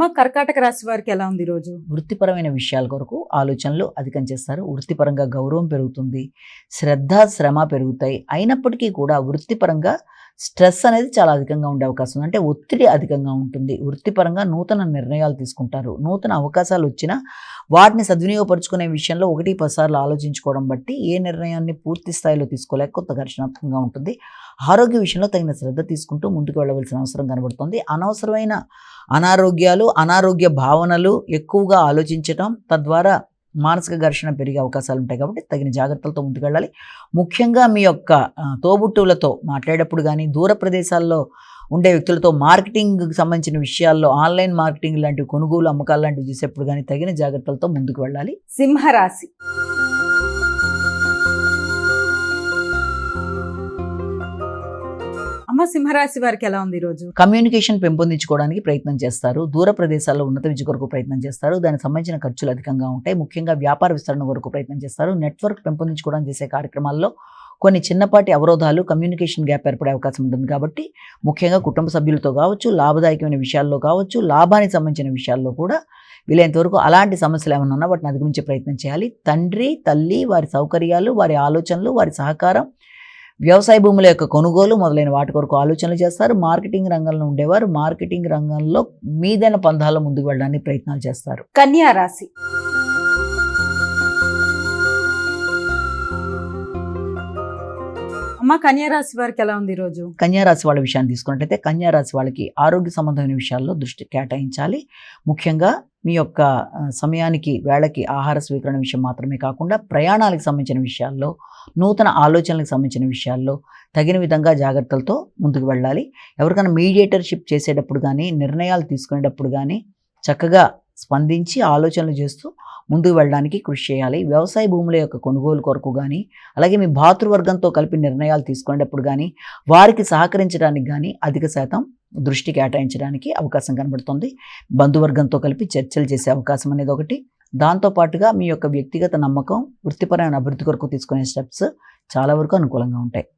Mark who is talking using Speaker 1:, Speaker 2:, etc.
Speaker 1: అమ్మ, కర్కాటక రాశి వారికి ఎలా ఉంది ఈరోజు?
Speaker 2: వృత్తిపరమైన విషయాల కొరకు ఆలోచనలు అధికం చేస్తారు. వృత్తిపరంగా గౌరవం పెరుగుతుంది. శ్రద్ధ, శ్రమ పెరుగుతాయి. అయినప్పటికీ కూడా వృత్తిపరంగా స్ట్రెస్ అనేది చాలా అధికంగా ఉండే అవకాశం ఉంది. అంటే ఒత్తిడి అధికంగా ఉంటుంది. వృత్తిపరంగా నూతన నిర్ణయాలు తీసుకుంటారు. నూతన అవకాశాలు వచ్చినా వాటిని సద్వినియోగపరుచుకునే విషయంలో 1-10 సార్లు ఆలోచించుకోవడం బట్టి ఏ నిర్ణయాన్ని పూర్తి స్థాయిలో తీసుకోలేక కొంత ఘర్షణాత్మకంగా ఉంటుంది. ఆరోగ్య విషయంలో తగిన శ్రద్ధ తీసుకుంటూ ముందుకు వెళ్ళవలసిన అవసరం కనబడుతుంది. అనవసరమైన అనారోగ్యాలు, అనారోగ్య భావనలు ఎక్కువగా ఆలోచించటం, తద్వారా మానసిక ఘర్షణ పెరిగే అవకాశాలు ఉంటాయి. కాబట్టి తగిన జాగ్రత్తలతో ముందుకెళ్ళాలి. ముఖ్యంగా మీ యొక్క తోబుట్టువులతో మాట్లాడేటప్పుడు కానీ, దూర ప్రదేశాల్లో ఉండే వ్యక్తులతో మార్కెటింగ్కి సంబంధించిన విషయాల్లో, ఆన్లైన్ మార్కెటింగ్ లాంటివి, కొనుగోలు అమ్మకాలు లాంటివి చేసేప్పుడు కానీ తగిన జాగ్రత్తలతో ముందుకు వెళ్ళాలి.
Speaker 1: సింహరాశి. అమ్మ, సింహరాశి వారికి ఎలా ఉంది ఈరోజు?
Speaker 2: కమ్యూనికేషన్ పెంపొందించుకోవడానికి ప్రయత్నం చేస్తారు. దూర ప్రదేశాల్లో ఉన్నత విద్య కొరకు ప్రయత్నం చేస్తారు. దానికి సంబంధించిన ఖర్చులు అధికంగా ఉంటాయి. ముఖ్యంగా వ్యాపార విస్తరణ కొరకు ప్రయత్నం చేస్తారు. నెట్వర్క్ పెంపొందించుకోవడానికి చేసే కార్యక్రమాల్లో కొన్ని చిన్నపాటి అవరోధాలు, కమ్యూనికేషన్ గ్యాప్ ఏర్పడే అవకాశం ఉంటుంది. కాబట్టి ముఖ్యంగా కుటుంబ సభ్యులతో కావచ్చు, లాభదాయకమైన విషయాల్లో కావచ్చు, లాభానికి సంబంధించిన విషయాల్లో కూడా వీలైనంత వరకు అలాంటి సమస్యలు ఏమైనా ఉన్నా వాటిని అధిగమించే ప్రయత్నం చేయాలి. తండ్రి, తల్లి, వారి సౌకర్యాలు, వారి ఆలోచనలు, వారి సహకారం, వ్యవసాయ భూముల యొక్క కొనుగోలు మొదలైన వాటి కొరకు ఆలోచనలు చేస్తారు. మార్కెటింగ్ రంగంలో ఉండేవారు మార్కెటింగ్ రంగంలో మీదైన పందాల్లో ముందుకు వెళ్ళడానికి ప్రయత్నాలు చేస్తారు.
Speaker 1: కన్యా రాశి. అమ్మ, కన్యా రాశి వారికి ఎలా ఉంది ఈరోజు?
Speaker 2: కన్యారాశి వాళ్ళ విషయాన్ని తీసుకున్నట్లయితే కన్యారాశి వాళ్ళకి ఆరోగ్య సంబంధమైన విషయాల్లో దృష్టి కేటాయించాలి. ముఖ్యంగా మీ యొక్క సమయానికి, వేళకి ఆహార స్వీకరణ విషయం మాత్రమే కాకుండా ప్రయాణాలకు సంబంధించిన విషయాల్లో, నూతన ఆలోచనలకు సంబంధించిన విషయాల్లో తగిన విధంగా జాగ్రత్తలతో ముందుకు వెళ్ళాలి. ఎవరికైనా మీడియేటర్షిప్ చేసేటప్పుడు కానీ, నిర్ణయాలు తీసుకునేటప్పుడు కానీ చక్కగా స్పందించి ఆలోచనలు చేస్తూ ముందుకు వెళ్ళడానికి కృషి చేయాలి. వ్యవసాయ భూముల యొక్క కొనుగోలు కొరకు కానీ, అలాగే మీ భాతృవర్గంతో కలిపి నిర్ణయాలు తీసుకునేటప్పుడు కానీ, వారికి సహకరించడానికి కానీ అధిక శాతం దృష్టి కేటాయించడానికి అవకాశం కనబడుతుంది. బంధువర్గంతో కలిపి చర్చలు చేసే అవకాశం అనేది ఒకటి. దాంతోపాటుగా మీ యొక్క వ్యక్తిగత నమ్మకం, వృత్తిపరమైన అభివృద్ధి కొరకు తీసుకునే స్టెప్స్ చాలా వరకు అనుకూలంగా ఉంటాయి.